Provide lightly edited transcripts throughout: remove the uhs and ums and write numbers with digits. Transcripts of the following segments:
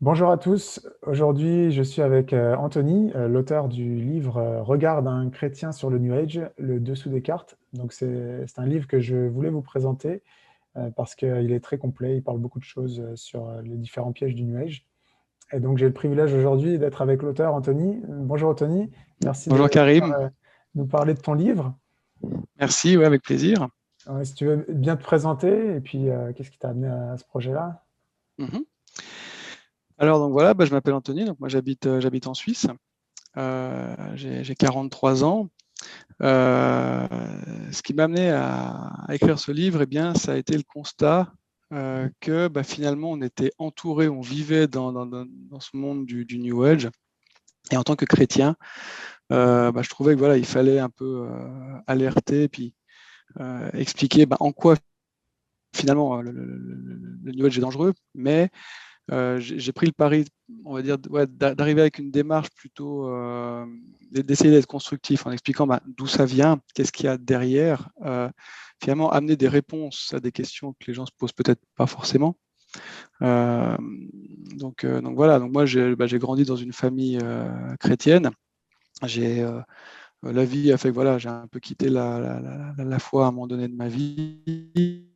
Bonjour à tous. Aujourd'hui, je suis avec Anthony, l'auteur du livre Regard d'un chrétien sur le New Age, le dessous des cartes. Donc, c'est un livre que je voulais vous présenter parce qu'il est très complet. Il parle beaucoup de choses sur les différents pièges du New Age. Et donc, j'ai le privilège aujourd'hui d'être avec l'auteur Anthony. Bonjour Anthony. Merci de Bonjour venir Karim, nous parler de ton livre. merci, ouais, avec plaisir. Si tu veux bien te présenter et puis qu'est-ce qui t'a amené à ce projet-là? Mhm. Alors donc voilà, je m'appelle Anthony, donc moi j'habite en Suisse. J'ai 43 ans. Euh, Ce qui m'a amené à écrire ce livre, eh bien, ça a été le constat que finalement on était entouré, on vivait dans ce monde du New Age. Et en tant que chrétien, je trouvais que voilà, il fallait un peu alerter, puis expliquer en quoi finalement le New Age est dangereux, mais j'ai pris le pari, on va dire, ouais, d'arriver avec une démarche plutôt d'essayer d'être constructif en expliquant d'où ça vient, qu'est-ce qu'il y a derrière, finalement amener des réponses à des questions que les gens se posent peut-être pas forcément. Euh, donc voilà, donc moi j'ai grandi dans une famille chrétienne. J'ai La vie a fait que voilà, j'ai un peu quitté la foi à un moment donné de ma vie.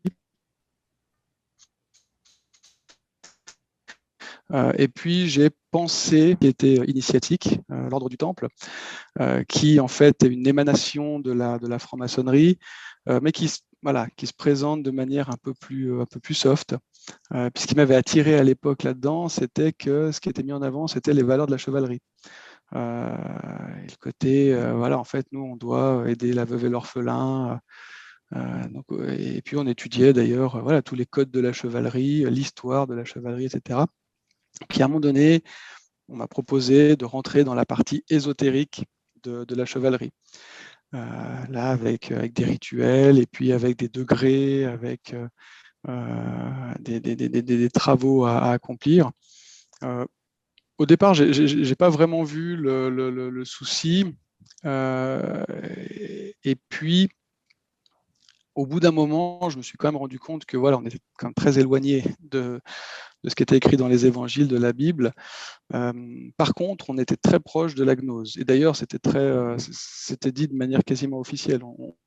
Et puis j'ai pensé, qui était initiatique, l'ordre du Temple, qui en fait est une émanation de la franc-maçonnerie, mais qui se présente de manière un peu plus soft. Puis ce qui m'avait attiré à l'époque là-dedans, c'était que ce qui était mis en avant, c'était les valeurs de la chevalerie. Et le côté, voilà, en fait, nous, on doit aider la veuve et l'orphelin. Et puis on étudiait d'ailleurs voilà, tous les codes de la chevalerie, l'histoire de la chevalerie, etc. Puis à un moment donné, on m'a proposé de rentrer dans la partie ésotérique de la chevalerie. Là, avec des rituels et puis avec des degrés, avec des travaux à accomplir. Euh, Au départ, j'ai pas vraiment vu le souci. Et puis, au bout d'un moment, je me suis quand même rendu compte que voilà, on était quand même très éloigné de ce qui était écrit dans les évangiles de la Bible. Par contre, on était très proche de la gnose. Et d'ailleurs, c'était dit de manière quasiment officielle.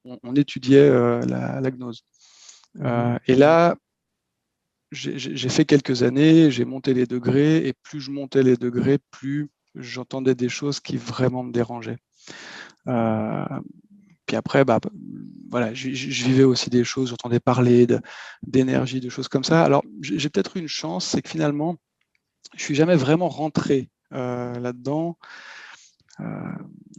On étudiait la gnose. Mhm. Et là, j'ai fait quelques années, j'ai monté les degrés, et plus je montais les degrés, plus j'entendais des choses qui vraiment me dérangeaient. Euh, Puis après, voilà, je vivais aussi des choses, j'entendais parler d'énergie, de choses comme ça. Alors, j'ai peut-être eu une chance, c'est que finalement, je suis jamais vraiment rentré là-dedans. Euh,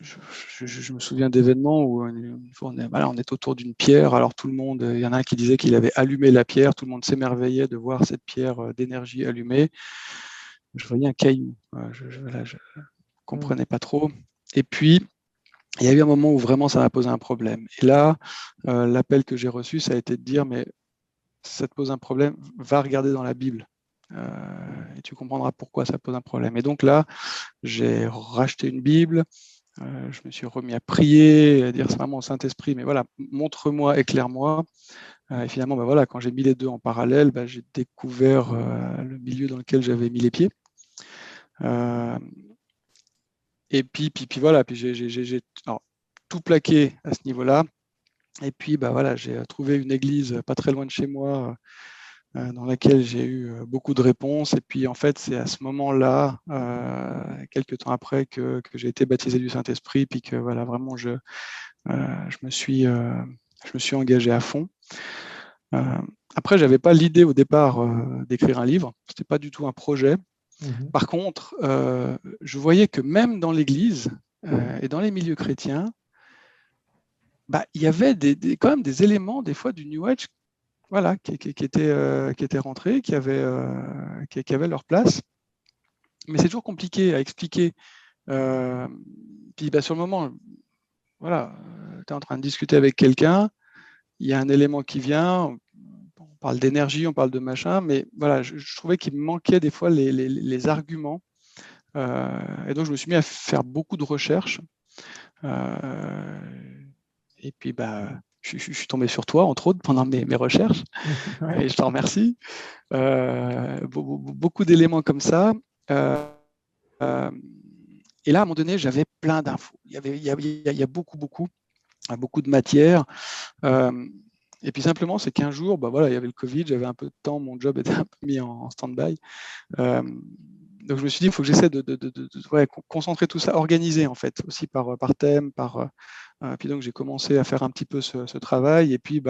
je me souviens d'événements où une fois on est autour d'une pierre, alors tout le monde, il y en a un qui disait qu'il avait allumé la pierre, tout le monde s'émerveillait de voir cette pierre d'énergie allumée. Je voyais un caillou, voilà, je Mhm. comprenais pas trop. Et puis, il y a eu un moment où vraiment ça m'a posé un problème. Et là, l'appel que j'ai reçu, ça a été de dire, mais ça te pose un problème, va regarder dans la Bible. Et tu comprendras pourquoi ça pose un problème. Et donc là, j'ai racheté une Bible, je me suis remis à prier, à dire c'est vraiment au Saint-Esprit, mais voilà, montre-moi, éclaire-moi. Et finalement, voilà, quand j'ai mis les deux en parallèle, j'ai découvert le milieu dans lequel j'avais mis les pieds. Euh, et puis voilà, puis j'ai alors, tout plaqué à ce niveau-là. Et puis voilà, j'ai trouvé une église pas très loin de chez moi, dans laquelle j'ai eu beaucoup de réponses. Et puis en fait, c'est à ce moment-là, quelques temps après, que j'ai été baptisé du Saint-Esprit, puis que voilà, vraiment, je me suis engagé à fond. Euh, Après, j'avais pas l'idée au départ d'écrire un livre. C'était pas du tout un projet. Mhm. Par contre, je voyais que même dans l'Église et dans les milieux chrétiens, il y avait quand même des éléments des fois du New Age, voilà, qui étaient rentrés, qui avaient leur place. Mais c'est toujours compliqué à expliquer. Euh, Puis sur le moment, voilà, tu es en train de discuter avec quelqu'un, il y a un élément qui vient, on parle d'énergie, on parle de machin, mais voilà, je trouvais qu'il me manquait des fois les arguments. Et donc, je me suis mis à faire beaucoup de recherches. Euh, et puis, je suis tombé sur toi, entre autres, pendant mes recherches, Ouais. et je t'en remercie. Beaucoup d'éléments comme ça. euh, et là, à un moment donné, j'avais plein d'infos. Il y a beaucoup de matière. Et puis simplement, c'est qu'un jour, bah voilà, il y avait le Covid, j'avais un peu de temps, mon job était un peu mis en stand-by. Donc je me suis dit, il faut que j'essaie de concentrer tout ça, organiser en fait, aussi par thème, puis donc j'ai commencé à faire un petit peu ce travail. Et puis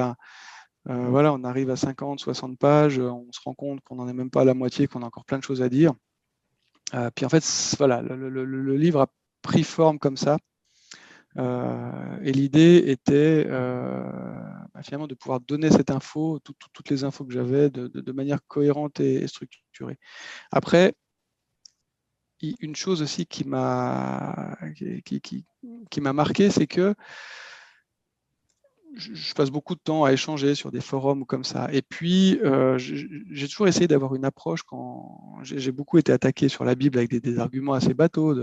voilà, on arrive à 50, 60 pages, on se rend compte qu'on n'en est même pas à la moitié, qu'on a encore plein de choses à dire. Puis en fait, voilà, le livre a pris forme comme ça. Et l'idée était finalement de pouvoir donner cette info, toutes les infos que j'avais, de manière cohérente et structurée. Après, une chose aussi qui m'a marqué, c'est que je passe beaucoup de temps à échanger sur des forums ou comme ça. Et puis, j'ai toujours essayé d'avoir une approche quand j'ai beaucoup été attaqué sur la Bible avec des arguments assez bateaux.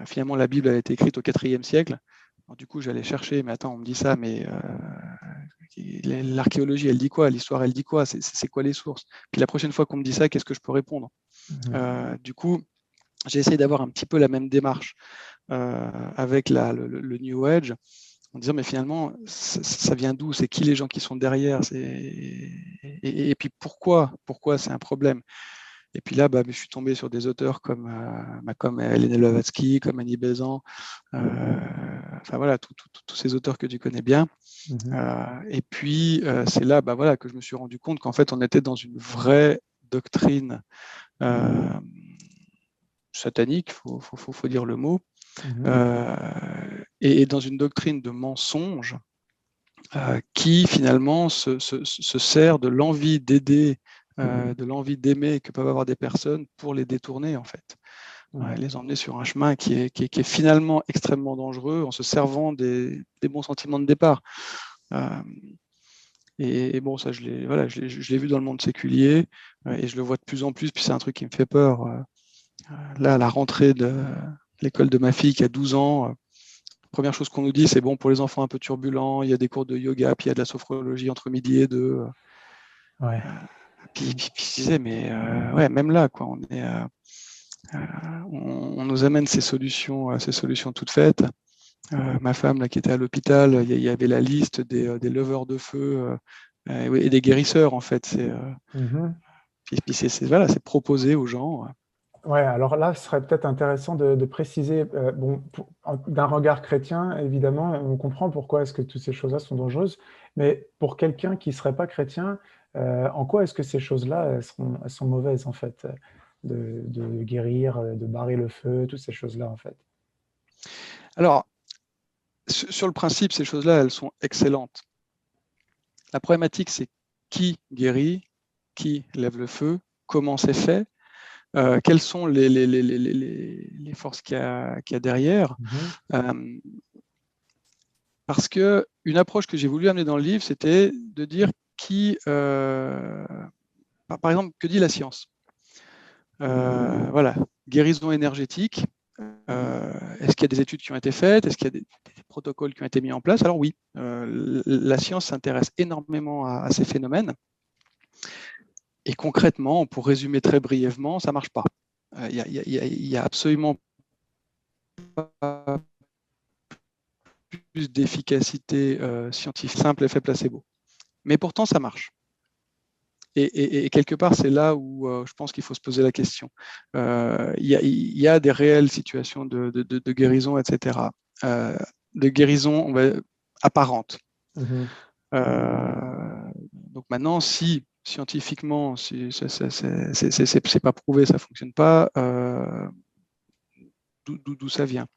Finalement, la Bible a été écrite au IVe siècle. Alors, du coup, j'allais chercher, mais attends, on me dit ça, mais l'archéologie, elle dit quoi? L'histoire, elle dit quoi? C'est quoi les sources? Puis la prochaine fois qu'on me dit ça, qu'est-ce que je peux répondre? Du coup, j'ai essayé d'avoir un petit peu la même démarche avec le New Age, en disant, mais finalement, ça vient d'où? C'est qui les gens qui sont derrière? Et puis pourquoi c'est un problème? Et puis là, je suis tombé sur des auteurs comme Hélène Blavatsky, comme Annie Besant, enfin voilà, tous ces auteurs que tu connais bien. Et puis, c'est là voilà, que je me suis rendu compte qu'en fait, on était dans une vraie doctrine satanique, faut dire le mot, et dans une doctrine de mensonge qui finalement se sert de l'envie d'aider, de l'envie d'aimer que peuvent avoir des personnes pour les détourner en fait. Les emmener sur un chemin qui est finalement extrêmement dangereux en se servant des bons sentiments de départ. Et bon, ça, je l'ai vu dans le monde séculier et je le vois de plus en plus, puis c'est un truc qui me fait peur. Là, à la rentrée de l'école de ma fille qui a 12 ans, première chose qu'on nous dit, c'est bon, pour les enfants un peu turbulents, il y a des cours de yoga, puis il y a de la sophrologie entre midi et deux. Puis je disais, mais ouais, même là, quoi, on nous amène ces solutions toutes faites. Ma femme, là, qui était à l'hôpital, il y avait la liste des leveurs de feu et des guérisseurs, en fait. Puis c'est proposé aux gens. Ouais, alors là, ce serait peut-être intéressant de préciser, bon, d'un regard chrétien, évidemment, on comprend pourquoi est-ce que toutes ces choses-là sont dangereuses, mais pour quelqu'un qui ne serait pas chrétien, en quoi est-ce que ces choses-là, elles sont mauvaises, en fait, de guérir, de barrer le feu, toutes ces choses-là, en fait? Alors, sur le principe, ces choses-là, elles sont excellentes. La problématique, c'est qui guérit, qui lève le feu, comment c'est fait, quelles sont les forces qu'il y a derrière. Parce qu'une approche que j'ai voulu amener dans le livre, c'était de dire par exemple, que dit la science? Voilà, guérison énergétique. Est-ce qu'il y a des études qui ont été faites? Est-ce qu'il y a des protocoles qui ont été mis en place? Alors oui, la science s'intéresse énormément à ces phénomènes. Et concrètement, pour résumer très brièvement, ça ne marche pas. Il y a absolument pas plus d'efficacité scientifique, simple effet placebo. Mais pourtant, ça marche. Et quelque part, c'est là où je pense qu'il faut se poser la question. Il y a des réelles situations de guérison, etc. De guérison apparente. Donc maintenant, si scientifiquement, si c'est pas prouvé, ça ne fonctionne pas, d'où ça vient?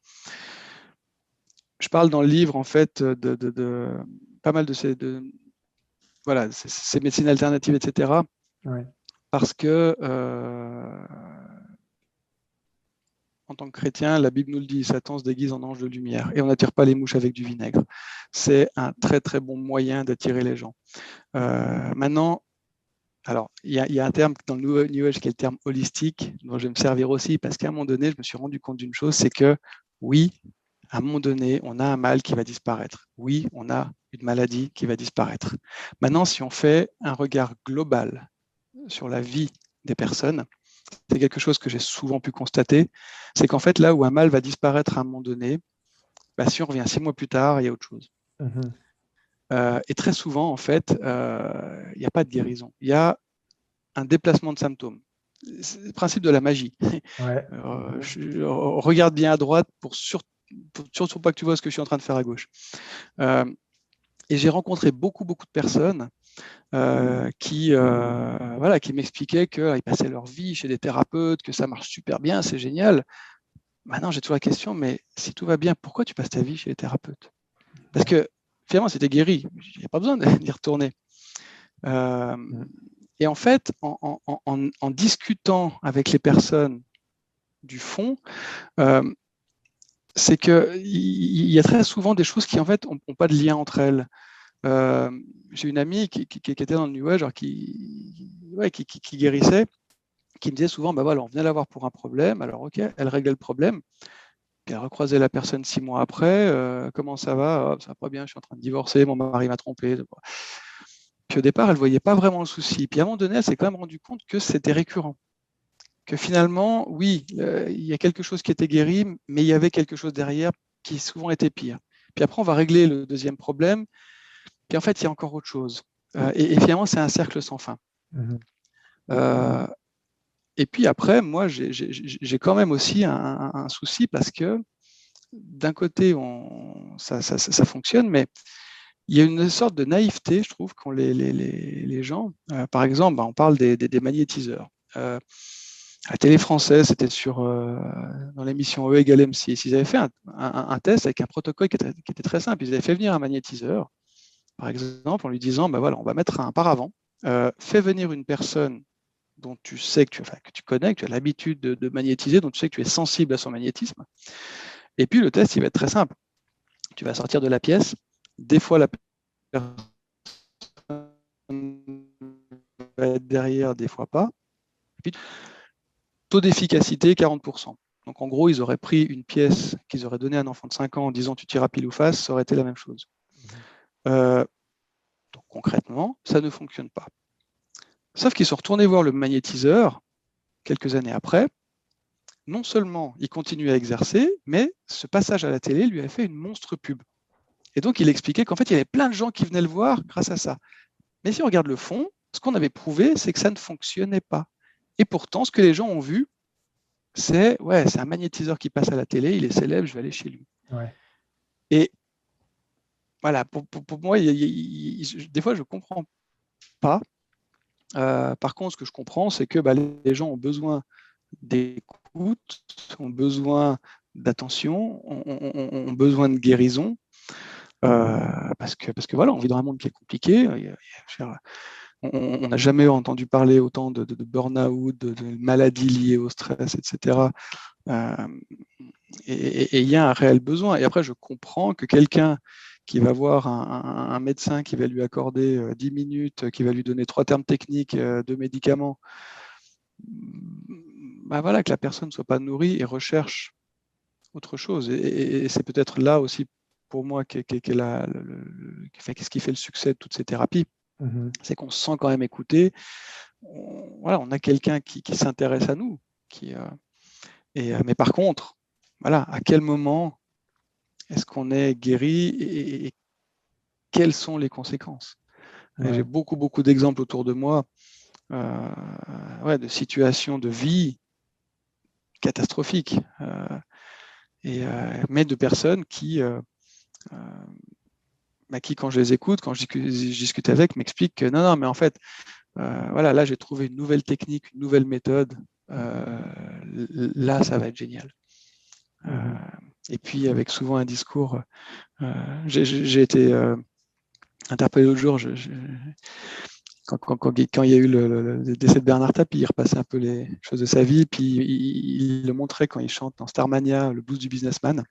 Je parle dans le livre, en fait, de pas mal de ces médecines alternatives, etc. Ouais. Parce que, en tant que chrétien, la Bible nous le dit, Satan se déguise en ange de lumière et on n'attire pas les mouches avec du vinaigre. C'est un très, très bon moyen d'attirer les gens. Maintenant, alors, il y a un terme dans le New Age qui est le terme holistique, dont je vais me servir aussi, parce qu'à un moment donné, je me suis rendu compte d'une chose, c'est que oui, à un moment donné, on a un mal qui va disparaître. Oui, on a une maladie qui va disparaître. Maintenant, si on fait un regard global sur la vie des personnes, c'est quelque chose que j'ai souvent pu constater, c'est qu'en fait, là où un mal va disparaître à un moment donné, si on revient 6 mois plus tard, il y a autre chose. Mhm. Et très souvent, en fait, il n'y a pas de guérison. Il y a un déplacement de symptômes. C'est le principe de la magie. Ouais. Je regarde bien à droite pour surtout pas que tu vois ce que je suis en train de faire à gauche. Et j'ai rencontré beaucoup de personnes qui m'expliquaient qu'ils passaient leur vie chez des thérapeutes, que ça marche super bien, c'est génial. Maintenant, j'ai toujours la question, mais si tout va bien, pourquoi tu passes ta vie chez les thérapeutes? Parce que finalement, c'était guéri. Il n'y a pas besoin d'y retourner. Et en fait, en discutant avec les personnes du fond, c'est qu'il y a très souvent des choses qui en fait n'ont pas de lien entre elles. J'ai une amie qui était dans le New Age, qui guérissait, qui me disait souvent, on venait la voir pour un problème, alors ok, elle réglait le problème, puis elle recroisait la personne 6 mois après, comment ça va? Ça va pas bien, je suis en train de divorcer, mon mari m'a trompé. Puis au départ, elle ne voyait pas vraiment le souci. Puis à un moment donné, elle s'est quand même rendu compte que c'était récurrent. Que finalement, oui, il y a quelque chose qui était guéri, mais il y avait quelque chose derrière qui souvent était pire. Puis après, on va régler le deuxième problème, puis en fait, il y a encore autre chose. Et finalement, c'est un cercle sans fin. Et puis après, moi, j'ai quand même aussi un souci parce que d'un côté, ça fonctionne, mais il y a une sorte de naïveté, je trouve, qu'ont les gens. Par exemple, on parle des magnétiseurs. La télé française, c'était dans l'émission E égale M6. Ils avaient fait un test avec un protocole qui était très simple. Ils avaient fait venir un magnétiseur, par exemple, en lui disant, on va mettre un paravent, fais venir une personne dont tu sais que tu connais, que tu as l'habitude de magnétiser, dont tu sais que tu es sensible à son magnétisme. Et puis le test, il va être très simple. Tu vas sortir de la pièce, des fois la personne va être derrière, des fois pas. Et puis, taux d'efficacité, 40%. Donc en gros, ils auraient pris une pièce qu'ils auraient donnée à un enfant de 5 ans en disant tu tireras pile ou face, ça aurait été la même chose. Donc concrètement, ça ne fonctionne pas. Sauf qu'ils sont retournés voir le magnétiseur quelques années après. Non seulement il continue à exercer, mais ce passage à la télé lui a fait une monstre pub. Et donc il expliquait qu'en fait, il y avait plein de gens qui venaient le voir grâce à ça. Mais si on regarde le fond, ce qu'on avait prouvé, c'est que ça ne fonctionnait pas. Et pourtant, ce que les gens ont vu, c'est un magnétiseur qui passe à la télé, il est célèbre, je vais aller chez lui. Ouais. Et voilà, pour moi, des fois, je ne comprends pas. Par contre, ce que je comprends, c'est que les gens ont besoin d'écoute, ont besoin d'attention, ont besoin de guérison, parce que voilà, on vit dans un monde qui est compliqué. On n'a jamais entendu parler autant de burn-out, de maladies liées au stress, etc. Et il y a un réel besoin. Et après, je comprends que quelqu'un qui va voir un médecin qui va lui accorder 10 minutes, qui va lui donner 3 termes techniques de médicaments, que la personne ne soit pas nourrie et recherche autre chose. Et c'est peut-être là aussi, pour moi, qu'est ce qui fait le succès de toutes ces thérapies. C'est qu'on se sent quand même écouté. On a quelqu'un qui s'intéresse à nous. Mais par contre, à quel moment est-ce qu'on est guéri et quelles sont les conséquences? Ouais. J'ai beaucoup d'exemples autour de moi de situations de vie catastrophiques, mais de personnes qui, quand je les écoute, quand je discute avec, m'expliquent que non, mais en fait, là, j'ai trouvé une nouvelle technique, une nouvelle méthode. Là, ça va être génial. Et puis, avec souvent un discours, j'ai été interpellé l'autre jour, quand il y a eu le décès de Bernard Tapie, il repassait un peu les choses de sa vie, puis il le montrait quand il chante dans Starmania, le blues du businessman.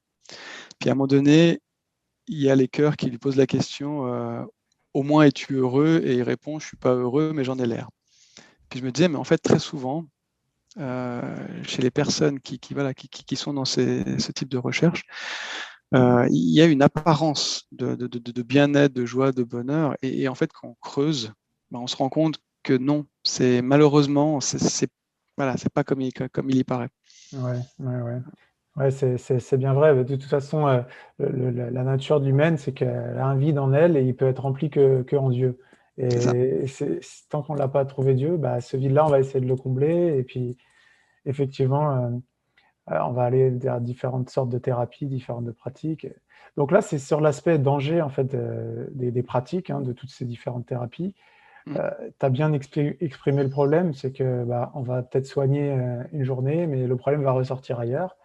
Puis à un moment donné, il y a les chœurs qui lui posent la question au moins es-tu heureux? Et il répond je ne suis pas heureux, mais j'en ai l'air. Puis je me disais, mais en fait, très souvent, chez les personnes qui sont dans ce type de recherche, il y a une apparence de bien-être, de joie, de bonheur. Et en fait, quand on creuse, on se rend compte que non, malheureusement, c'est voilà, c'est pas comme il y paraît. Ouais, ouais, ouais. Ouais, c'est bien vrai. De toute façon, la nature humaine, c'est qu'elle a un vide en elle et il peut être rempli que en Dieu. C'est ça. Et tant qu'on ne l'a pas trouvé Dieu, bah, ce vide-là, on va essayer de le combler. Et puis, effectivement, on va aller vers différentes sortes de thérapies, différentes de pratiques. Donc là, c'est sur l'aspect danger, en fait, des pratiques, hein, de toutes ces différentes thérapies. Mm. Tu as bien exprimé le problème, c'est que bah, on va peut-être soigner une journée, mais le problème va ressortir ailleurs.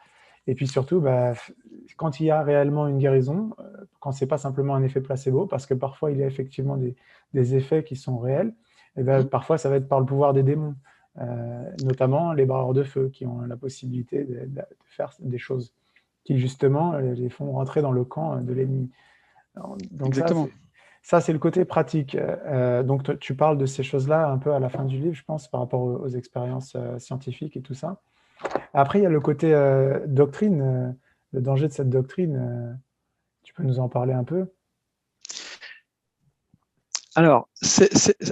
Et puis surtout, bah, quand il y a réellement une guérison, quand c'est pas simplement un effet placebo, parce que parfois il y a effectivement des effets qui sont réels, et ben, Mm. parfois ça va être par le pouvoir des démons, notamment les barreurs de feu qui ont la possibilité de faire des choses qui justement les font rentrer dans le camp de l'ennemi. Donc Exactement. ça, c'est le côté pratique. Donc tu parles de ces choses-là un peu à la fin du livre, je pense, par rapport aux expériences scientifiques et tout ça. Après, il y a le côté doctrine, le danger de cette doctrine. Tu peux nous en parler un peu? Alors,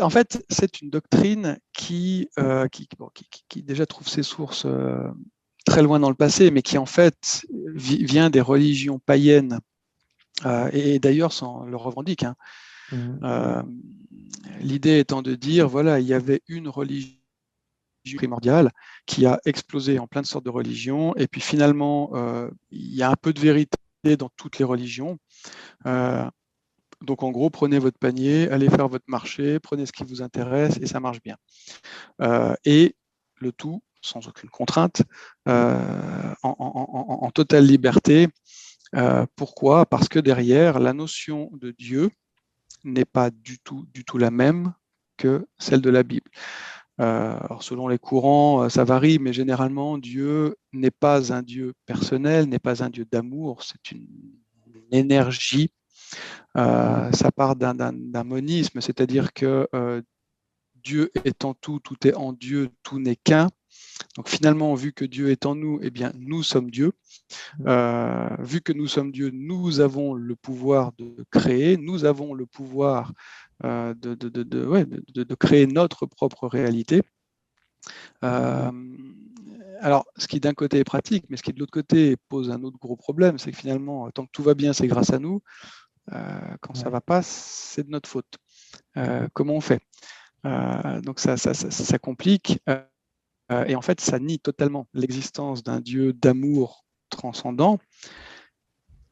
en fait, c'est une doctrine qui déjà trouve ses sources très loin dans le passé, mais qui en fait vient des religions païennes, et d'ailleurs le revendique. Hein. Mhm. L'idée étant de dire, voilà, il y avait une religion primordiale qui a explosé en plein de sortes de religions, et puis finalement, il y a un peu de vérité dans toutes les religions. Donc en gros, prenez votre panier, allez faire votre marché, prenez ce qui vous intéresse et ça marche bien. Et le tout sans aucune contrainte, en totale liberté. Pourquoi? Parce que derrière, la notion de Dieu n'est pas du tout la même que celle de la Bible. Alors selon les courants, ça varie, mais généralement, Dieu n'est pas un Dieu personnel, n'est pas un Dieu d'amour, c'est une énergie. Ça part d'un monisme, c'est-à-dire que Dieu est en tout, tout est en Dieu, tout n'est qu'un. Donc finalement, vu que Dieu est en nous, eh bien, nous sommes Dieu. Vu que nous sommes Dieu, nous avons le pouvoir de créer, nous avons le pouvoir de créer notre propre réalité. Alors, ce qui d'un côté est pratique, mais ce qui de l'autre côté pose un autre gros problème, c'est que finalement, tant que tout va bien, c'est grâce à nous. Quand ça ne Ouais. va pas, c'est de notre faute. Comment on fait? Donc ça complique. Et en fait, ça nie totalement l'existence d'un Dieu d'amour transcendant.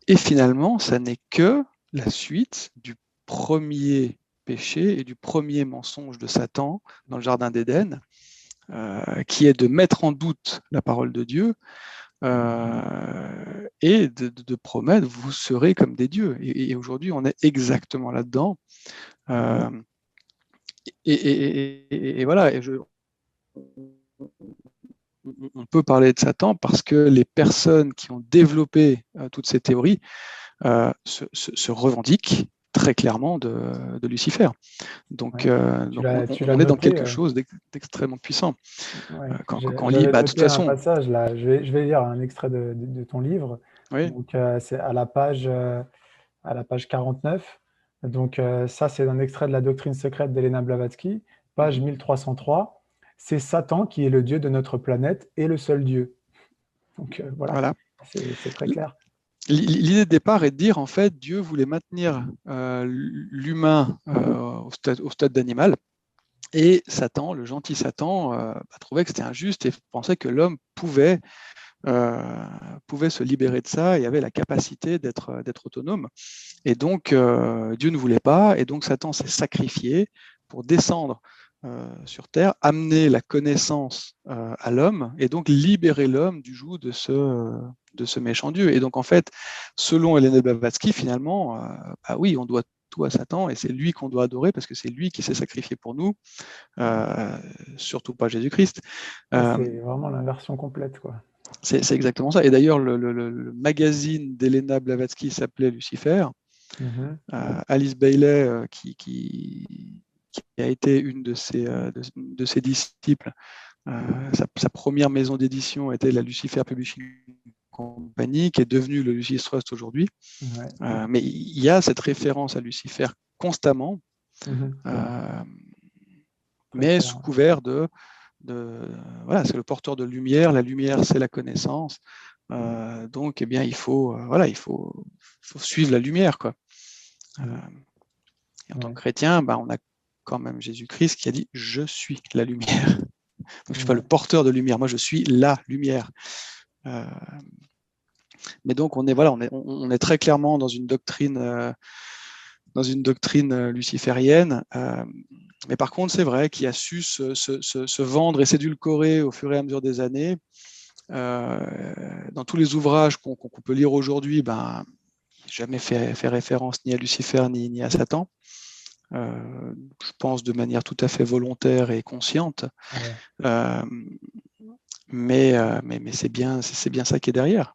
Et finalement, ça n'est que la suite du premier péché et du premier mensonge de Satan dans le Jardin d'Éden, qui est de mettre en doute la parole de Dieu et de promettre, vous serez comme des dieux. Et aujourd'hui, on est exactement là-dedans. Et voilà, on peut parler de Satan parce que les personnes qui ont développé toutes ces théories se revendiquent très clairement de Lucifer. Donc, Ouais. Tu l'as on est dans noté. quelque chose d'extrêmement puissant. Ouais. Quand on lit, J'avais bah, de toute noté un façon, passage là. Je vais lire un extrait de ton livre. oui, Donc, c'est à la page 49. Donc, ça, c'est un extrait de la doctrine secrète d'Elena Blavatsky, page 1303. C'est Satan qui est le Dieu de notre planète et le seul Dieu. Donc, voilà, voilà. c'est très clair. L'idée de départ est de dire, en fait, Dieu voulait maintenir l'humain au stade d'animal. Et Satan, le gentil Satan, trouvait que c'était injuste et pensait que l'homme pouvait se libérer de ça et avait la capacité d'être autonome. Et donc, Dieu ne voulait pas, et donc Satan s'est sacrifié pour descendre sur Terre, amener la connaissance à l'homme, et donc libérer l'homme du joug de ce méchant Dieu. Et donc, en fait, selon Hélène Blavatsky, finalement, bah oui, on doit tout à Satan, et c'est lui qu'on doit adorer, parce que c'est lui qui s'est sacrifié pour nous, surtout pas Jésus-Christ. Ah, c'est vraiment l'inversion complète, quoi. C'est exactement ça. Et d'ailleurs, le magazine d'Helena Blavatsky s'appelait Lucifer. Mhm. Alice Bailey, qui a été une de ses disciples, sa première maison d'édition était la Lucifer Publishing Company, qui est devenue le Lucis Trust aujourd'hui. Ouais. Mais il y a cette référence à Lucifer constamment, Mhm. euh, Très mais clair. sous couvert de voilà, c'est le porteur de lumière. La lumière, c'est la connaissance. Donc, eh bien, il faut suivre la lumière, quoi. Et en tant que chrétien, on a quand même Jésus-Christ qui a dit « Je suis la lumière ». Donc, je ne suis pas le porteur de lumière, moi, je suis la lumière. Mais donc, on est très clairement dans une doctrine luciférienne. Mais par contre, c'est vrai qu'il a su se vendre et s'édulcorer au fur et à mesure des années. Dans tous les ouvrages qu'on peut lire aujourd'hui, jamais fait référence ni à Lucifer ni à Satan. Je pense de manière tout à fait volontaire et consciente. Mais c'est bien ça qui est derrière.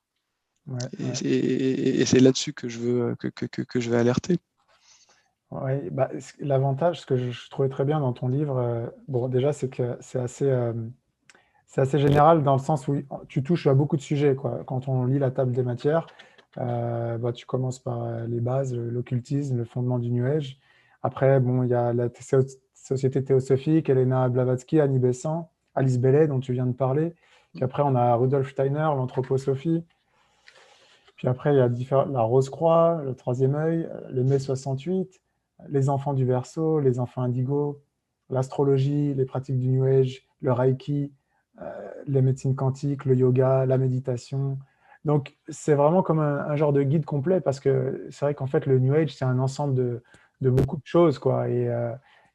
Et c'est là-dessus que je veux alerter. Oui, l'avantage, ce que je trouvais très bien dans ton livre, déjà, c'est que c'est assez général dans le sens où tu touches à beaucoup de sujets, quoi. Quand on lit la table des matières, tu commences par les bases, l'occultisme, le fondement du New Age. Après, il y a la Société théosophique, Elena Blavatsky, Annie Besant, Alice Bailey, dont tu viens de parler. Puis après, on a Rudolf Steiner, l'anthroposophie. Puis après, il y a la Rose-Croix, le troisième œil, le mai 68, les enfants du Verseau, les enfants indigo, l'astrologie, les pratiques du New Age, le Reiki, les médecines quantiques, le yoga, la méditation. Donc, c'est vraiment comme un genre de guide complet parce que c'est vrai qu'en fait, le New Age, c'est un ensemble de beaucoup de choses, quoi. Et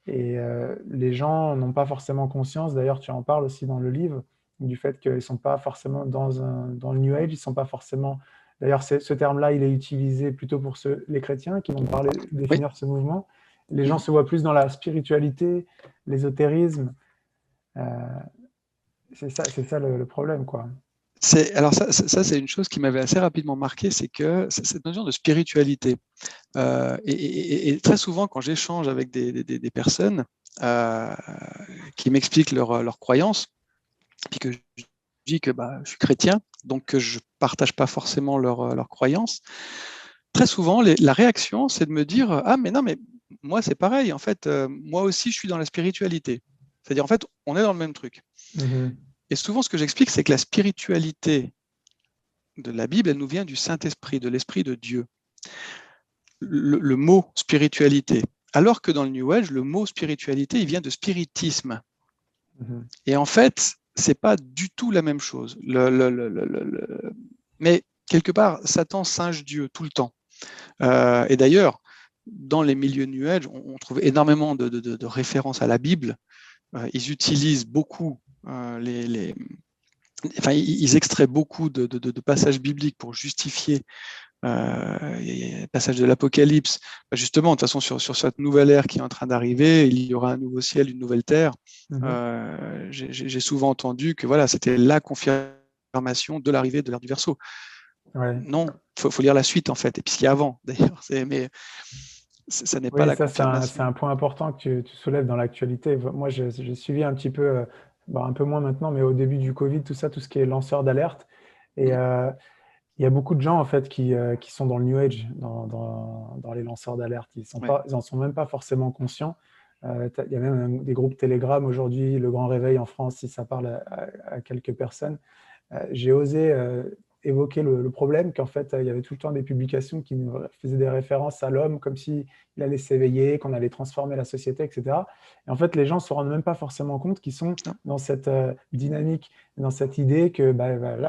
les gens n'ont pas forcément conscience, d'ailleurs, tu en parles aussi dans le livre, du fait qu'ils ne sont pas forcément dans le New Age, ils ne sont pas forcément... D'ailleurs, ce terme-là, il est utilisé plutôt pour les chrétiens qui vont définir ce mouvement. Les gens se voient plus dans la spiritualité, l'ésotérisme. C'est ça le problème, quoi. Alors ça, c'est une chose qui m'avait assez rapidement marqué, c'est que cette notion de spiritualité. Et très souvent, quand j'échange avec des personnes qui m'expliquent leurs croyances, puis que je dis que je suis chrétien, donc que je ne partage pas forcément leurs croyances, très souvent, la réaction, c'est de me dire « Ah, mais non, mais moi, c'est pareil. En fait, moi aussi, je suis dans la spiritualité. » C'est-à-dire, en fait, on est dans le même truc. Et souvent, ce que j'explique, c'est que la spiritualité de la Bible, elle nous vient du Saint-Esprit, de l'Esprit de Dieu. Le mot spiritualité. Alors que dans le New Age, le mot spiritualité, il vient de spiritisme. Et en fait, c'est pas du tout la même chose. Mais quelque part, Satan singe Dieu tout le temps. Et d'ailleurs, dans les milieux New Age, on trouve énormément de références à la Bible. Ils utilisent beaucoup ils extraient beaucoup de passages bibliques pour justifier les passages de l'Apocalypse. Justement, de toute façon, sur cette nouvelle ère qui est en train d'arriver, il y aura un nouveau ciel, une nouvelle terre. J'ai souvent entendu que voilà, c'était la confirmation de l'arrivée de l'ère du Verseau. Non, il faut lire la suite, en fait, et puis ce qu'il y a avant, d'ailleurs. Mais ça n'est pas la confirmation. C'est un point important que tu soulèves dans l'actualité. Moi, j'ai suivi un petit peu, un peu moins maintenant, mais au début du Covid, tout ce qui est lanceur d'alerte. Et il y a beaucoup de gens, en fait, qui sont dans le New Age, dans les lanceurs d'alerte. Ils n'en sont même pas forcément conscients. Il y a même des groupes Telegram aujourd'hui, Le Grand Réveil en France, si ça parle à quelques personnes. J'ai osé évoquer le problème qu'en fait, il y avait tout le temps des publications qui nous faisaient des références à l'homme comme s'il allait s'éveiller, qu'on allait transformer la société, etc. Et en fait, les gens ne se rendent même pas forcément compte qu'ils sont dans cette dynamique, dans cette idée que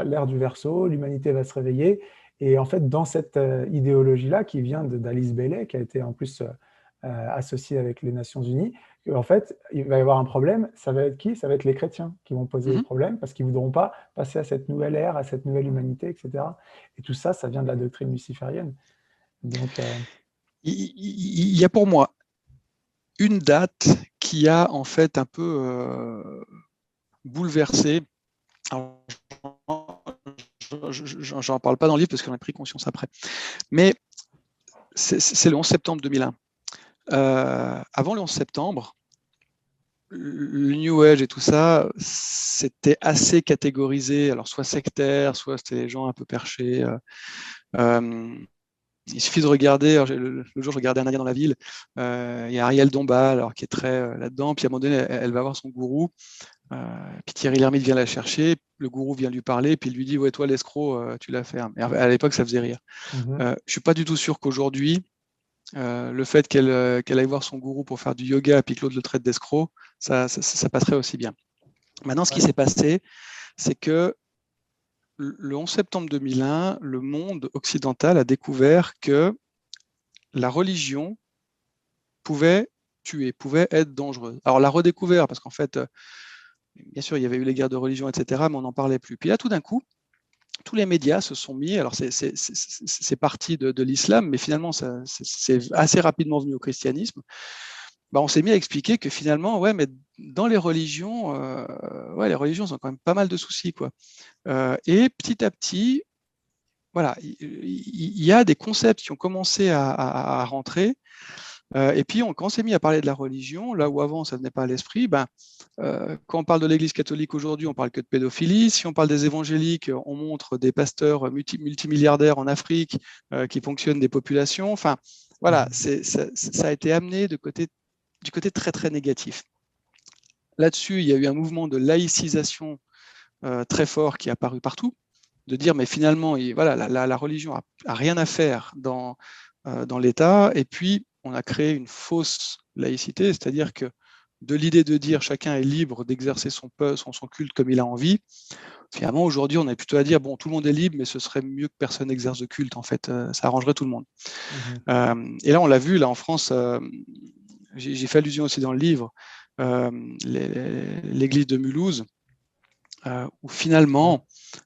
l'ère du Verseau, l'humanité va se réveiller. Et en fait, dans cette idéologie-là, qui vient d'Alice Bailey, qui a été en plus associée avec les Nations Unies, en fait, il va y avoir un problème. Ça va être qui? Ça va être les chrétiens qui vont poser le problème parce qu'ils ne voudront pas passer à cette nouvelle ère, à cette nouvelle humanité, etc. Et tout ça, ça vient de la doctrine luciférienne. Donc, il y a pour moi une date qui a en fait un peu bouleversé. J'en parle pas dans le livre parce que j'en ai pris conscience après. Mais c'est le 11 septembre 2001. Avant le 11 septembre, le New Age et tout ça, c'était assez catégorisé, alors soit sectaire, soit c'était les gens un peu perchés. Il suffit de regarder, le jour je regardais Un Indien dans la ville, il y a Ariel Dombal alors, qui est très là-dedans, puis à un moment donné, elle va voir son gourou, Puis Thierry Lhermitte vient la chercher, le gourou vient lui parler, puis il lui dit « Ouais, toi, l'escroc, tu l'as fait. » Et à l'époque, ça faisait rire. Je ne suis pas du tout sûr qu'aujourd'hui, le fait qu'elle aille voir son gourou pour faire du yoga, puis que l'autre le traite d'escroc, ça passerait aussi bien. Maintenant, ce qui s'est passé, c'est que le 11 septembre 2001, le monde occidental a découvert que la religion pouvait tuer, pouvait être dangereuse. Alors, la redécouvert, parce qu'en fait, bien sûr, il y avait eu les guerres de religion, etc., mais on n'en parlait plus. Puis là, tout d'un coup, tous les médias se sont mis, alors c'est parti de l'islam, mais finalement, c'est assez rapidement venu au christianisme. On s'est mis à expliquer que finalement, ouais, mais dans les religions ont quand même pas mal de soucis, quoi. Et petit à petit, voilà, il y a des concepts qui ont commencé à rentrer. Et puis, quand on s'est mis à parler de la religion, là où avant ça ne venait pas à l'esprit, quand on parle de l'Église catholique aujourd'hui, on parle que de pédophilie. Si on parle des évangéliques, on montre des pasteurs multimilliardaires en Afrique qui ponctionnent des populations. Enfin, voilà, ça a été amené du côté très, très négatif. Là-dessus, il y a eu un mouvement de laïcisation très fort qui est apparu partout, de dire, mais finalement, voilà, la religion a rien à faire dans l'État. Et puis, on a créé une fausse laïcité, c'est-à-dire que de l'idée de dire chacun est libre d'exercer son culte comme il a envie, finalement, aujourd'hui, on est plutôt à dire, bon, tout le monde est libre, mais ce serait mieux que personne n'exerce de culte, en fait, ça arrangerait tout le monde. Et là, on l'a vu, là, en France, j'ai fait allusion aussi dans le livre, l'église de Mulhouse, où finalement,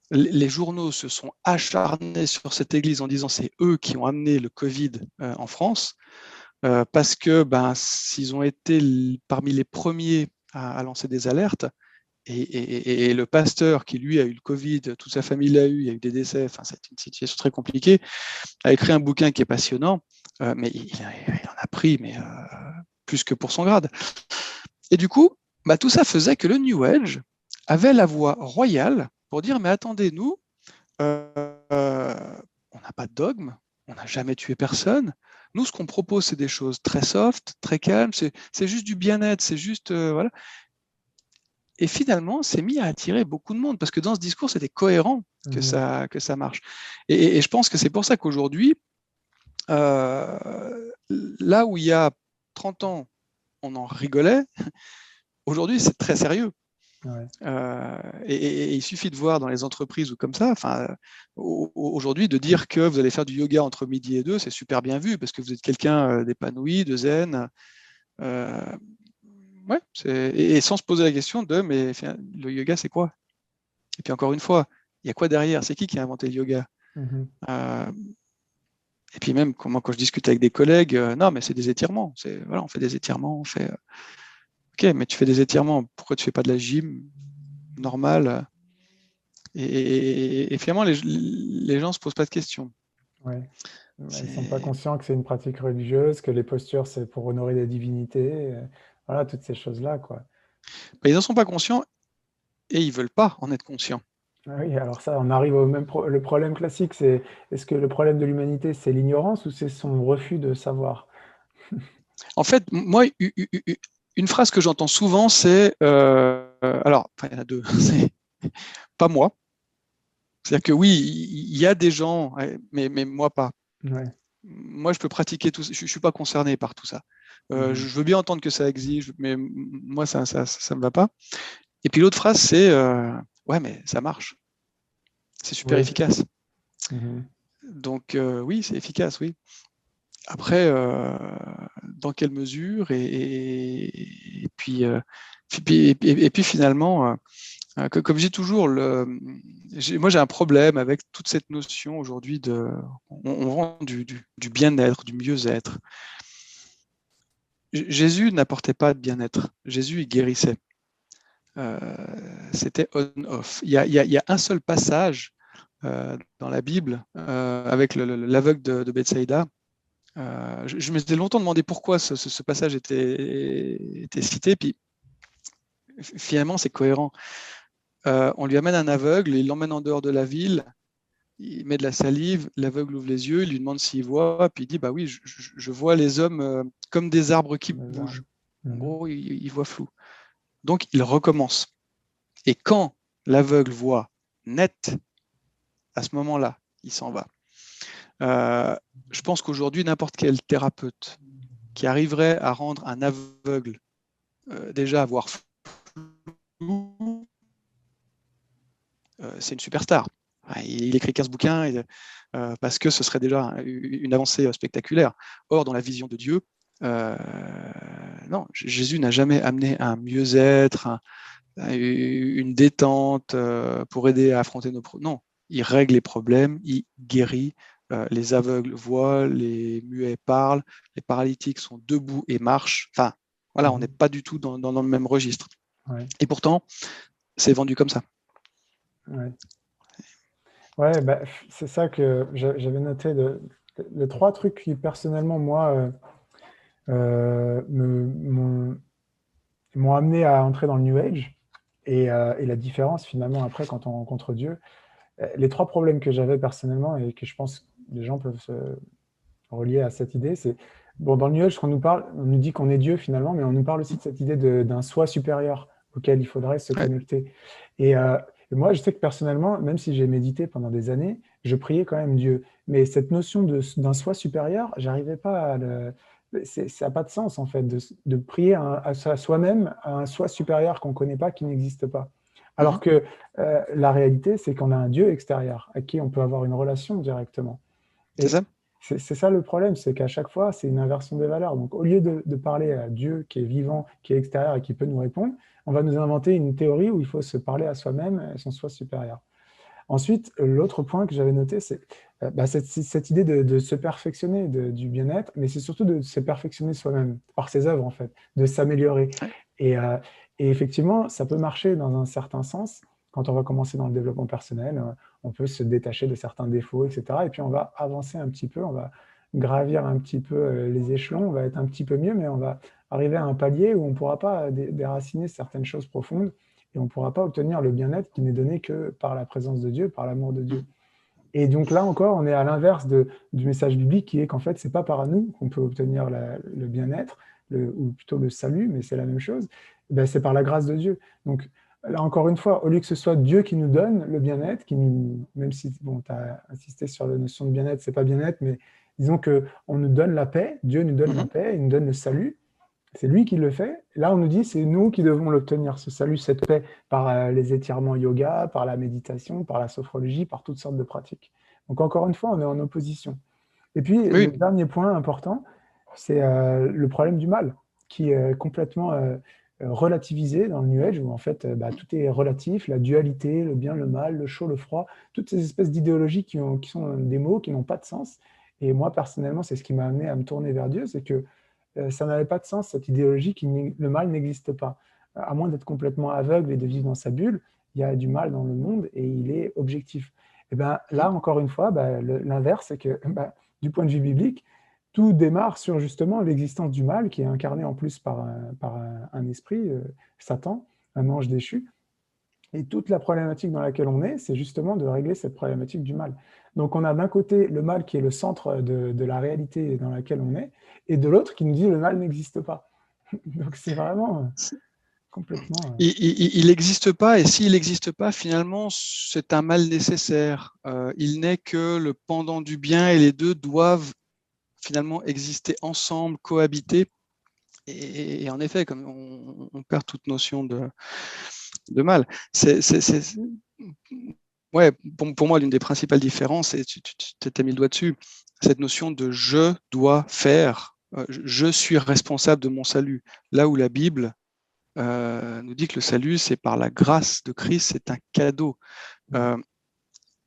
les journaux se sont acharnés sur cette église en disant c'est eux qui ont amené le Covid en France, parce que s'ils ont été parmi les premiers à lancer des alertes, et le pasteur qui lui a eu le Covid, toute sa famille l'a eu, il y a eu des décès, enfin c'est une situation très compliquée, a écrit un bouquin qui est passionnant, mais il en a pris plus que pour son grade. Et du coup, tout ça faisait que le New Age avait la voix royale pour dire mais attendez, nous, on n'a pas de dogme, on n'a jamais tué personne. Nous, ce qu'on propose, c'est des choses très soft, très calmes, c'est juste du bien-être, c'est juste voilà. Et finalement, c'est mis à attirer beaucoup de monde parce que dans ce discours, c'était cohérent que ça marche. Et je pense que c'est pour ça qu'aujourd'hui, là où il y a 30 ans, on en rigolait, aujourd'hui, c'est très sérieux. Ouais. Et il suffit de voir dans les entreprises ou comme ça, aujourd'hui, de dire que vous allez faire du yoga entre midi et 2, c'est super bien vu parce que vous êtes quelqu'un d'épanoui, de zen. Ouais, et sans se poser la question de mais le yoga, c'est quoi? Et puis encore une fois, il y a quoi derrière? C'est qui a inventé le yoga? Et puis même, quand je discute avec des collègues, non, mais c'est des étirements. Voilà, on fait des étirements, on fait. Ok, mais tu fais des étirements, pourquoi tu fais pas de la gym normale? Et finalement, les gens ne se posent pas de questions. Ouais. Ils ne sont pas conscients que c'est une pratique religieuse, que les postures, c'est pour honorer des divinités. Voilà, toutes ces choses-là, quoi. Ils n'en sont pas conscients et ils ne veulent pas en être conscients. Ah oui, alors ça, on arrive au même le problème classique, c'est est-ce que le problème de l'humanité, c'est l'ignorance ou c'est son refus de savoir? En fait, moi, une phrase que j'entends souvent, c'est alors, il y en a deux, c'est pas moi. C'est-à-dire que oui, il y a des gens, mais moi pas. Ouais. Moi, je peux pratiquer tout ça, je ne suis pas concerné par tout ça. Je veux bien entendre que ça existe, mais moi, ça me va pas. Et puis l'autre phrase, c'est ouais, mais ça marche. C'est super efficace. Donc oui, c'est efficace, oui. Après, dans quelle mesure et puis finalement, comme je dis toujours, moi j'ai un problème avec toute cette notion aujourd'hui on vend du bien-être, du mieux-être. Jésus n'apportait pas de bien-être. Jésus, il guérissait. C'était on-off. Il y a un seul passage dans la Bible avec l'aveugle de Bethsaïda. Je m'étais longtemps demandé pourquoi ce passage était cité, puis finalement c'est cohérent. On lui amène un aveugle, il l'emmène en dehors de la ville, il met de la salive, l'aveugle ouvre les yeux, il lui demande s'il voit, puis il dit bah oui, je vois les hommes comme des arbres qui bougent. En gros, il voit flou. Donc il recommence. Et quand l'aveugle voit net, à ce moment-là, il s'en va. Je pense qu'aujourd'hui, n'importe quel thérapeute qui arriverait à rendre un aveugle déjà à voir flou, c'est une superstar. Il écrit 15 bouquins parce que ce serait déjà une avancée spectaculaire. Or, dans la vision de Dieu, non, Jésus n'a jamais amené un mieux-être, une détente pour aider à affronter nos problèmes. Non, il règle les problèmes, il guérit. Les aveugles voient, les muets parlent, les paralytiques sont debout et marchent. Enfin, voilà, on n'est pas du tout dans le même registre. Ouais. Et pourtant, c'est vendu comme ça. Ouais, bah, c'est ça que j'avais noté. Les trois trucs qui, personnellement, moi, m'ont amené à entrer dans le New Age et la différence, finalement, après, quand on rencontre Dieu. Les trois problèmes que j'avais personnellement et que je pense que les gens peuvent se relier à cette idée, c'est, bon, dans le New Age, on nous dit qu'on est Dieu, finalement, mais on nous parle aussi de cette idée d'un soi supérieur auquel il faudrait se connecter. Et moi, je sais que personnellement, même si j'ai médité pendant des années, je priais quand même Dieu. Mais cette notion d'un soi supérieur, j'arrivais pas à le... Ça n'a pas de sens, en fait, de prier à soi-même, à un soi supérieur qu'on ne connaît pas, qui n'existe pas. Alors que la réalité, c'est qu'on a un Dieu extérieur à qui on peut avoir une relation directement. C'est ça? C'est ça le problème, c'est qu'à chaque fois, c'est une inversion des valeurs. Donc, au lieu de parler à Dieu qui est vivant, qui est extérieur et qui peut nous répondre, on va nous inventer une théorie où il faut se parler à soi-même et son soi supérieur. Ensuite, l'autre point que j'avais noté, c'est cette idée de se perfectionner, du bien-être, mais c'est surtout de se perfectionner soi-même, par ses œuvres, en fait, de s'améliorer. Ouais. Et effectivement, ça peut marcher dans un certain sens. Quand on va commencer dans le développement personnel, on peut se détacher de certains défauts, etc. Et puis on va avancer un petit peu, on va gravir un petit peu les échelons, on va être un petit peu mieux, mais on va arriver à un palier où on ne pourra pas déraciner certaines choses profondes et on ne pourra pas obtenir le bien-être qui n'est donné que par la présence de Dieu, par l'amour de Dieu. Et donc là encore, on est à l'inverse du message biblique qui est qu'en fait, ce n'est pas par nous qu'on peut obtenir le bien-être, ou plutôt le salut, mais c'est la même chose, ben, c'est par la grâce de Dieu. Donc là encore une fois, au lieu que ce soit Dieu qui nous donne le bien-être, même si bon, tu as insisté sur la notion de bien-être, c'est pas bien-être, mais disons qu'on nous donne la paix, Dieu nous donne la paix, il nous donne le salut, c'est lui qui le fait. Là, on nous dit c'est nous qui devons l'obtenir, ce salut, cette paix, par les étirements yoga, par la méditation, par la sophrologie, par toutes sortes de pratiques. Donc encore une fois, on est en opposition. Et puis, Oui. le dernier point important, c'est le problème du mal, qui est complètement relativisé dans le New Age, où en fait, tout est relatif, la dualité, le bien, le mal, le chaud, le froid, toutes ces espèces d'idéologies qui sont des mots qui n'ont pas de sens. Et moi, personnellement, c'est ce qui m'a amené à me tourner vers Dieu, c'est que ça n'avait pas de sens, cette idéologie le mal n'existe pas. À moins d'être complètement aveugle et de vivre dans sa bulle, il y a du mal dans le monde et il est objectif. Et ben, là, encore une fois, l'inverse, c'est que du point de vue biblique, tout démarre sur justement l'existence du mal qui est incarné en plus par un esprit, Satan, un ange déchu. Et toute la problématique dans laquelle on est, c'est justement de régler cette problématique du mal. Donc on a d'un côté le mal qui est le centre de la réalité dans laquelle on est, et de l'autre qui nous dit le mal n'existe pas. Donc c'est vraiment complètement... Il n'existe pas, et s'il n'existe pas, finalement, c'est un mal nécessaire. Il n'est que le pendant du bien, et les deux doivent finalement exister ensemble, cohabiter. Et en effet, comme on perd toute notion de mal. Ouais, pour moi, l'une des principales différences, et tu t'as mis le doigt dessus, cette notion de je dois faire, je suis responsable de mon salut. Là où la Bible nous dit que le salut, c'est par la grâce de Christ, c'est un cadeau.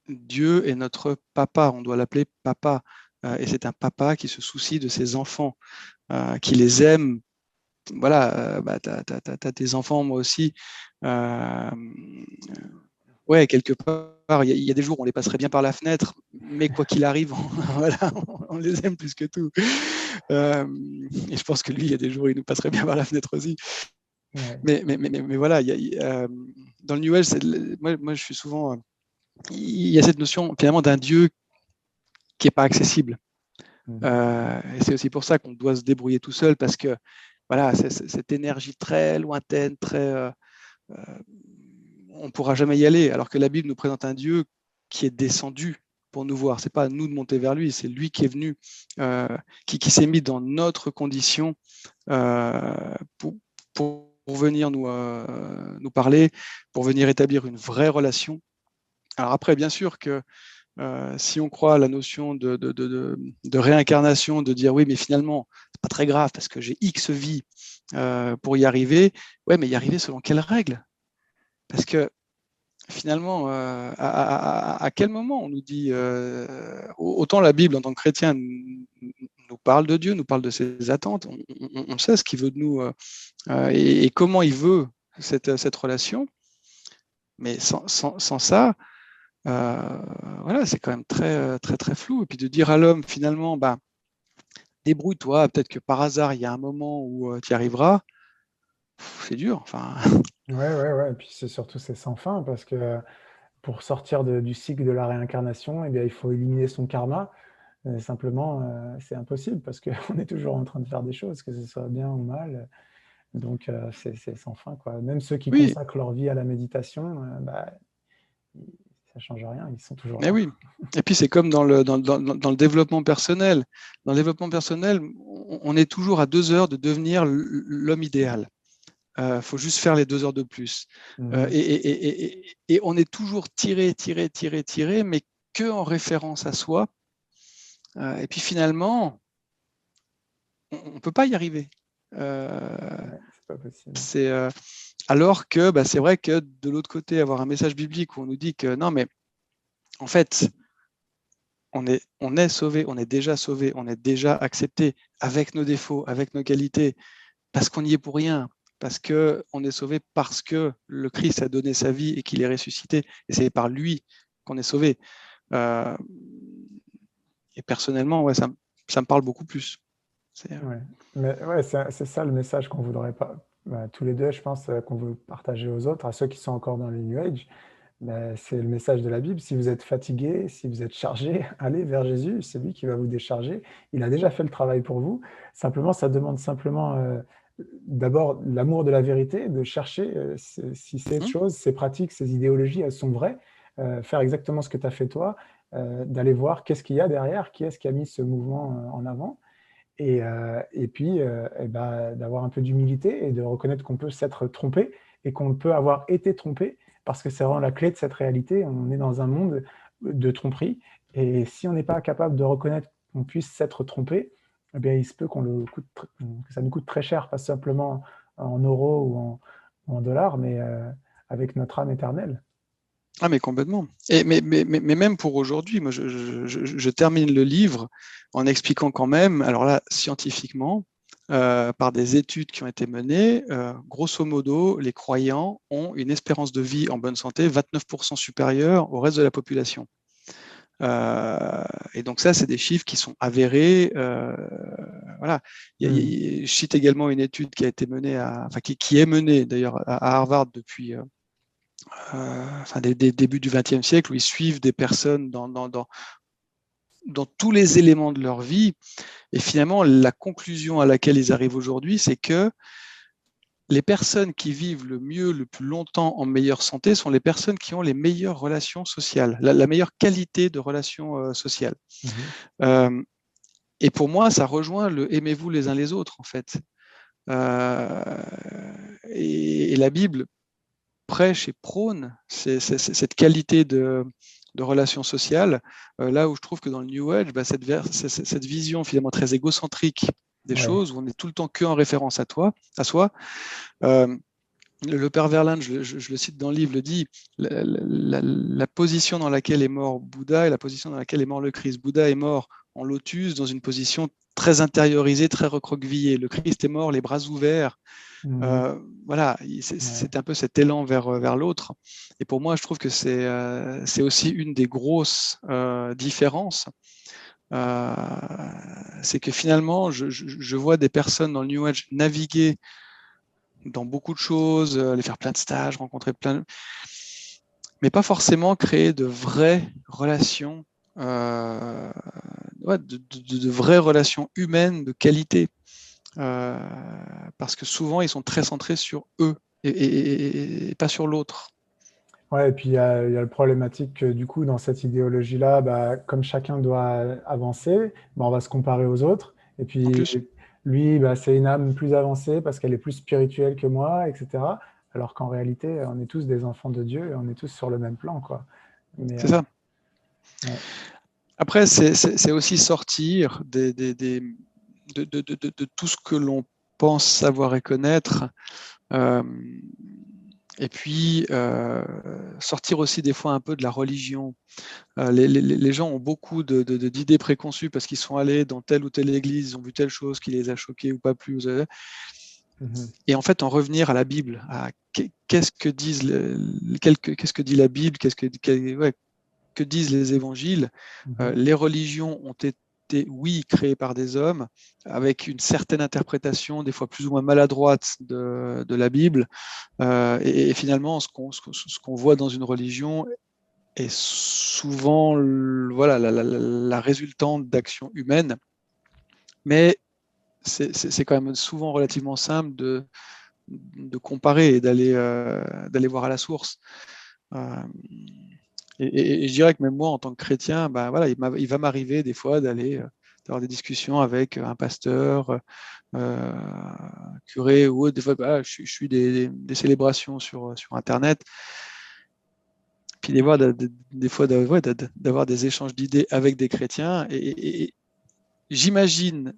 Dieu est notre papa, on doit l'appeler papa, et c'est un papa qui se soucie de ses enfants, qui les aime. Voilà, t'as tes enfants, moi aussi. Ouais, quelque part, il y a des jours où on les passerait bien par la fenêtre, mais quoi qu'il arrive, voilà, on les aime plus que tout. Et je pense que lui, il y a des jours où il nous passerait bien par la fenêtre aussi. Ouais. Mais voilà, dans le New Age, moi, je suis souvent... il y a cette notion finalement d'un Dieu qui n'est pas accessible. Et c'est aussi pour ça qu'on doit se débrouiller tout seul, parce que voilà, cette énergie très lointaine, très... on pourra jamais y aller, alors que la Bible nous présente un Dieu qui est descendu pour nous voir. C'est pas à nous de monter vers lui, c'est lui qui est venu, qui s'est mis dans notre condition pour venir nous parler, pour venir établir une vraie relation. Alors après, bien sûr que si on croit à la notion de réincarnation, de dire oui, mais finalement, c'est pas très grave parce que j'ai X vies pour y arriver. Ouais, mais y arriver selon quelles règles? Parce que finalement, à quel moment on nous dit autant la Bible en tant que chrétien nous parle de Dieu, nous parle de ses attentes, on sait ce qu'il veut de nous et comment il veut cette relation, mais sans ça, voilà, c'est quand même très, très, très flou. Et puis de dire à l'homme, finalement, bah, débrouille-toi, peut-être que par hasard, il y a un moment où tu y arriveras, c'est dur. Enfin, Ouais. Et puis c'est sans fin parce que pour sortir du cycle de la réincarnation, eh bien, il faut éliminer son karma. Simplement, c'est impossible parce qu'on est toujours en train de faire des choses, que ce soit bien ou mal. Donc, c'est sans fin, quoi. Même ceux qui oui, consacrent leur vie à la méditation, bah, ça ne change rien, ils sont toujours mais là. oui. Et puis c'est comme dans le développement personnel. Dans le développement personnel, on est toujours à 2 heures de devenir l'homme idéal. Faut juste faire les 2 heures de plus. Mhm. Et on est toujours tiré, mais que en référence à soi. Et puis finalement, on ne peut pas y arriver. Ouais, c'est pas possible. C'est alors que bah, c'est vrai que de l'autre côté, avoir un message biblique où on nous dit que non, mais en fait, on est sauvé, on est déjà sauvé, on est déjà accepté avec nos défauts, avec nos qualités, parce qu'on n'y est pour rien, parce que on est sauvé parce que le Christ a donné sa vie et qu'il est ressuscité, et c'est par lui qu'on est sauvé. Euh, et personnellement, ouais, ça me parle beaucoup plus. Ouais. Mais ouais, c'est ça le message qu'on voudrait pas. Bah, tous les deux, je pense qu'on veut partager aux autres, à ceux qui sont encore dans le New Age. Bah, c'est le message de la Bible. Si vous êtes fatigué, si vous êtes chargé, allez vers Jésus. C'est lui qui va vous décharger. Il a déjà fait le travail pour vous. Simplement, ça demande simplement d'abord l'amour de la vérité, de chercher si ces Mhm. choses, ces pratiques, ces idéologies, elles sont vraies. Faire exactement ce que tu as fait toi, d'aller voir qu'est-ce qu'il y a derrière, qui est-ce qui a mis ce mouvement en avant. Et puis, eh ben, d'avoir un peu d'humilité et de reconnaître qu'on peut s'être trompé et qu'on peut avoir été trompé, parce que c'est vraiment la clé de cette réalité. On est dans un monde de tromperie, et si on n'est pas capable de reconnaître qu'on puisse s'être trompé, eh bien, il se peut que ça nous coûte très cher, pas simplement en euros ou en dollars, mais avec notre âme éternelle. Ah, mais complètement. Mais même pour aujourd'hui, moi, je termine le livre en expliquant quand même, alors là, scientifiquement, par des études qui ont été menées, grosso modo, les croyants ont une espérance de vie en bonne santé 29% supérieure au reste de la population. Et donc ça, c'est des chiffres qui sont avérés. Voilà. Hmm. Je cite également une étude qui a été menée, enfin qui est menée d'ailleurs à Harvard depuis enfin, des débuts du XXe siècle, où ils suivent des personnes dans tous les éléments de leur vie. Et finalement, la conclusion à laquelle ils arrivent aujourd'hui, c'est que les personnes qui vivent le mieux, le plus longtemps en meilleure santé sont les personnes qui ont les meilleures relations sociales, la meilleure qualité de relations sociales. Mhm. Euh, et pour moi, ça rejoint le aimez-vous les uns les autres, en fait. Euh, et la Bible prêche et prône cette qualité de relations sociales, là où je trouve que dans le New Age, bah, cette vision finalement très égocentrique des Ouais. choses, où on est tout le temps que en référence à soi. Euh, le père Verlaine, je le cite dans le livre, le dit, la position dans laquelle est mort Bouddha et la position dans laquelle est mort le Christ. Bouddha est mort en lotus dans une position très intériorisée, très recroquevillée. Le Christ est mort les bras ouverts. Mhm. Voilà, Ouais. c'est un peu cet élan vers l'autre. Et pour moi, je trouve que c'est aussi une des grosses différences. Euh, c'est que finalement, je vois des personnes dans le New Age naviguer dans beaucoup de choses, aller faire plein de stages, rencontrer plein, mais pas forcément créer de vraies relations, ouais, de vraies relations humaines de qualité. Euh, parce que souvent, ils sont très centrés sur eux et pas sur l'autre. Ouais, et puis il y a le problématique que du coup, dans cette idéologie-là, bah, comme chacun doit avancer, bah, on va se comparer aux autres. Et En puis plus. lui, bah, c'est une âme plus avancée parce qu'elle est plus spirituelle que moi, etc. Alors qu'en réalité, on est tous des enfants de Dieu et on est tous sur le même plan, quoi. Mais C'est ça. ouais. Après, c'est aussi sortir de tout ce que l'on pense savoir et connaître. Euh, et puis, sortir aussi des fois un peu de la religion. Les gens ont beaucoup d'idées préconçues parce qu'ils sont allés dans telle ou telle église, ils ont vu telle chose qui les a choqués ou pas plus. Mhm. Et en fait, en revenir à la Bible, à qu'est-ce que disent qu'est-ce que dit la Bible, ouais, que disent les évangiles. Mhm. Les religions ont été, oui, créées par des hommes, avec une certaine interprétation, des fois plus ou moins maladroite de la Bible. Et finalement, ce qu'on voit dans une religion est souvent voilà, la résultante d'actions humaines, mais c'est quand même souvent relativement simple de comparer et d'aller voir à la source. Euh, et je dirais que même moi, en tant que chrétien, bah, voilà, il va m'arriver des fois d'avoir des discussions avec un pasteur, curé ou autre. Des fois, bah, je suis des célébrations sur Internet. Puis des fois ouais, d'avoir des échanges d'idées avec des chrétiens. Et j'imagine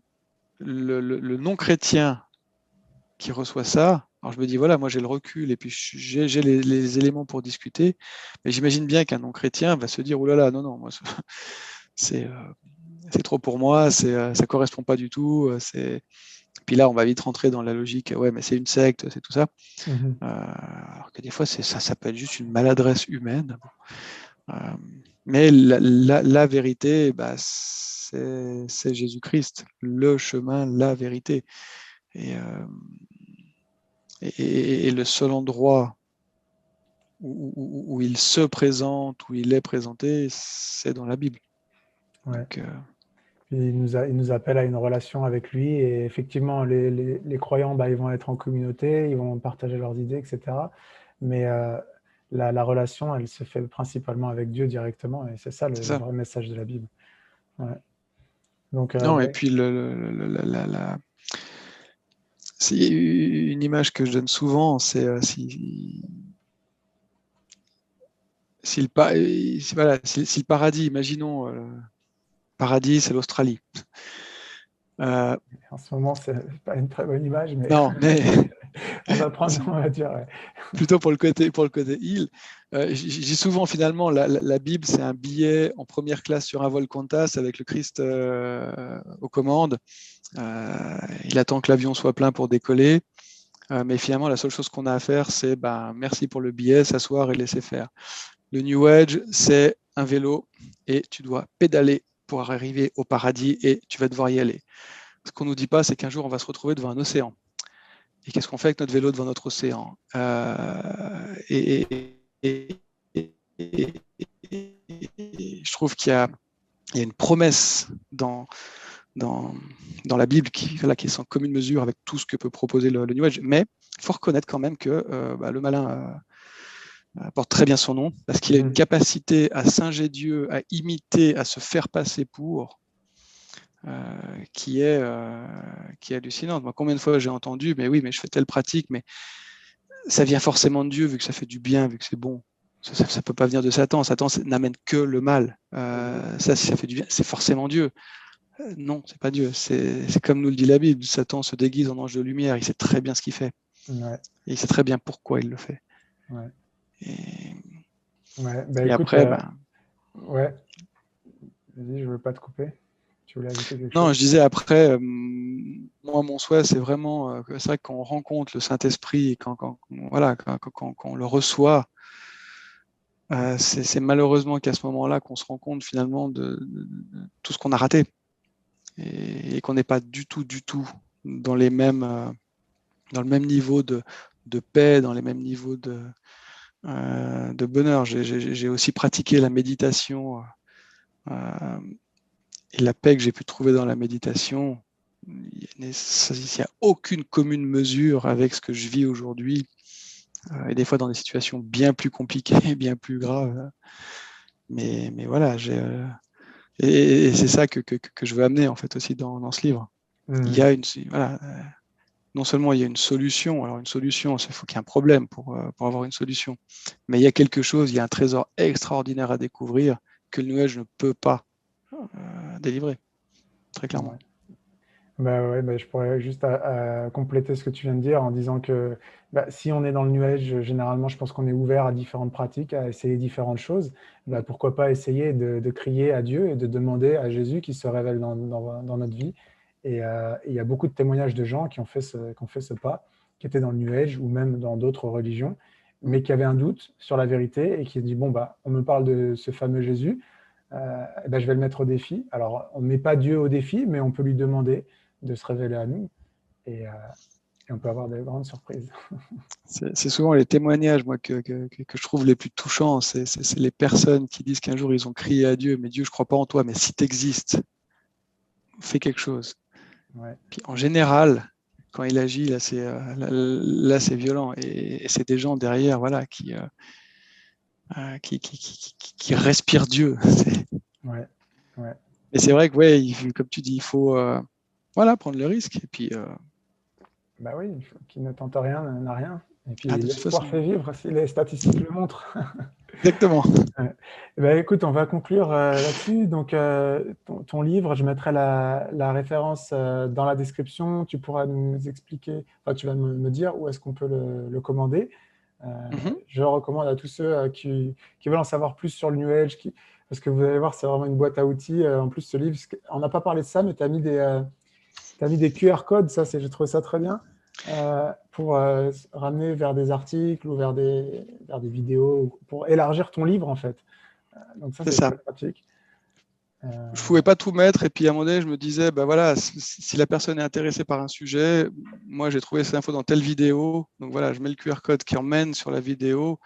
le non-chrétien qui reçoit ça. Alors je me dis, voilà, moi j'ai le recul et puis j'ai les éléments pour discuter. Mais j'imagine bien qu'un non-chrétien va se dire, oh là là, non, non, moi, c'est c'est trop pour moi, ça correspond pas du tout. Puis là, on va vite rentrer dans la logique, ouais, mais c'est une secte, c'est tout ça. Mhm. Alors que des fois, ça peut être juste une maladresse humaine. Euh, mais la vérité, bah, c'est Jésus-Christ, le chemin, la vérité. Et, euh, et le seul endroit où il se présente, où il est présenté, c'est dans la Bible. Ouais. Donc, Puis il nous appelle à une relation avec lui et effectivement, les croyants, bah, ils vont être en communauté, ils vont partager leurs idées, etc. Mais la relation, elle se fait principalement avec Dieu directement et c'est ça c'est le ça. vrai message de la Bible. Ouais. Donc, Non, bah, et puis c'est une image que je donne souvent, c'est si voilà, si le paradis, imaginons, paradis, c'est l'Australie. Euh, en ce moment, c'est pas une très bonne image, mais non, mais on va prendre, on va dire. Ouais. plutôt pour le côté île. J'ai souvent finalement la Bible, c'est un billet en première classe sur un vol Qantas avec le Christ aux commandes. Il attend que l'avion soit plein pour décoller. Mais finalement, la seule chose qu'on a à faire, c'est ben, merci pour le billet, s'asseoir et laisser faire. Le New Age, c'est un vélo et tu dois pédaler pour arriver au paradis et tu vas devoir y aller. Ce qu'on ne nous dit pas, c'est qu'un jour, on va se retrouver devant un océan. Et qu'est-ce qu'on fait avec notre vélo devant notre océan et je trouve qu'il y a une promesse dans, dans la Bible voilà, qui est sans commune mesure avec tout ce que peut proposer le New Age. Mais il faut reconnaître quand même que bah, le malin porte très bien son nom parce qu'il a une Mhm. capacité à singer Dieu, à imiter, à se faire passer pour. Qui est hallucinante. Moi, combien de fois j'ai entendu, mais oui, mais je fais telle pratique, mais ça vient forcément de Dieu, vu que ça fait du bien, vu que c'est bon. Ça peut pas venir de Satan. Satan n'amène que le mal. Ça, si ça fait du bien, c'est forcément Dieu. Non, c'est pas Dieu. C'est comme nous le dit la Bible. Satan se déguise en ange de lumière. Il sait très bien ce qu'il fait. Ouais, Et il sait très bien pourquoi il le fait. ouais, Et, ouais. Bah et écoute, après, ben, ouais, vas-y, je veux pas te couper. Tu voulais ajouter quelque non, chose? je disais après, moi, mon souhait, c'est vraiment que c'est vrai que quand on rencontre le Saint-Esprit, voilà, quand on le reçoit, c'est malheureusement qu'à ce moment-là qu'on se rend compte finalement de tout ce qu'on a raté et qu'on n'est pas du tout dans dans le même niveau de paix, dans les mêmes niveaux de bonheur. J'ai aussi pratiqué la méditation euh, et la paix que j'ai pu trouver dans la méditation. Il n'y a aucune commune mesure avec ce que je vis aujourd'hui. et des fois dans des situations bien plus compliquées, bien plus graves. Mais voilà, et c'est ça que je veux amener en fait aussi dans ce livre. Il y a voilà, non seulement il y a une solution, alors une solution, il faut qu'il y ait un problème pour avoir une solution, mais il y a quelque chose, il y a un trésor extraordinaire à découvrir que le New Age ne peut pas délivrer, très clairement. Ouais. Je pourrais juste compléter ce que tu viens de dire en disant que si on est dans le New Age, généralement, je pense qu'on est ouvert à différentes pratiques, à essayer différentes choses. Pourquoi pas essayer de crier à Dieu et de demander à Jésus qui se révèle dans notre vie. Et il y a beaucoup de témoignages de gens qui ont fait ce pas, qui étaient dans le New Age ou même dans d'autres religions, mais qui avaient un doute sur la vérité et qui se dit, bon, on me parle de ce fameux Jésus, je vais le mettre au défi. Alors, on ne met pas Dieu au défi, mais on peut lui demander de se révéler à nous et on peut avoir de grandes surprises. C'est souvent les témoignages moi, que je trouve les plus touchants. C'est les personnes qui disent qu'un jour ils ont crié à Dieu, mais Dieu, je ne crois pas en toi, mais si tu existes, fais quelque chose. Ouais. Puis, en général, quand il agit, là c'est violent. Et c'est des gens derrière voilà, qui respirent Dieu. Ouais. Ouais. Et c'est vrai que, ouais, comme tu dis, il faut voilà, prendre le risque. Et puis, Oui, qui ne tente rien n'a rien. Et puis de toute l'espoir façon. fait vivre si les statistiques le montrent. Exactement. Écoute, on va conclure là-dessus. Donc, ton livre, je mettrai la référence dans la description. Tu pourras nous expliquer, enfin, tu vas me dire où est-ce qu'on peut le commander. Je le recommande à tous ceux qui veulent en savoir plus sur le New Age, parce que vous allez voir, c'est vraiment une boîte à outils. En plus, ce livre, on n'a pas parlé de ça, mais tu as mis des QR codes, ça, j'ai trouvé ça très bien, pour ramener vers des articles ou vers des vidéos, pour élargir ton livre, en fait. Donc ça, C'est c'est ça. très pratique. Je ne pouvais pas tout mettre, et puis à un moment donné, je me disais, voilà, si la personne est intéressée par un sujet, moi j'ai trouvé cette info dans telle vidéo, donc voilà, je mets le QR code qui emmène sur la vidéo,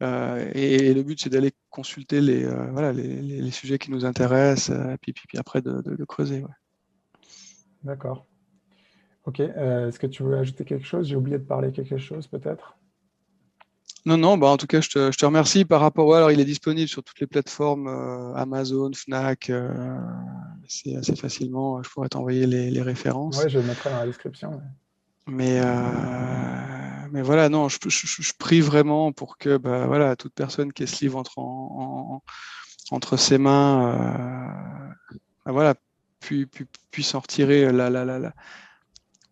et le but c'est d'aller consulter les sujets qui nous intéressent, puis après de creuser. Ouais. D'accord. Ok. Est-ce que tu veux ajouter quelque chose? J'ai oublié de parler quelque chose, peut-être? Non, en tout cas, je te remercie par rapport. Alors, il est disponible sur toutes les plateformes Amazon, Fnac, c'est assez facilement. Je pourrais t'envoyer les références. Oui, je le mettrai dans la description. Mais voilà, non, je prie vraiment pour que voilà, toute personne qui ait ce livre entre ses mains, voilà, puisse en retirer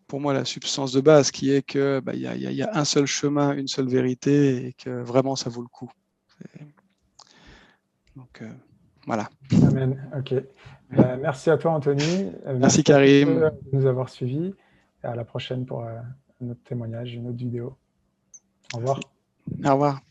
pour moi la substance de base qui est que y a un seul chemin, une seule vérité et que vraiment ça vaut le coup. Donc voilà. Amen. Ok. Merci à toi, Anthony. Merci Merci à tous ceux Karim. de nous avoir suivis. Et à la prochaine pour un autre témoignage, une autre vidéo. Au revoir. Au revoir.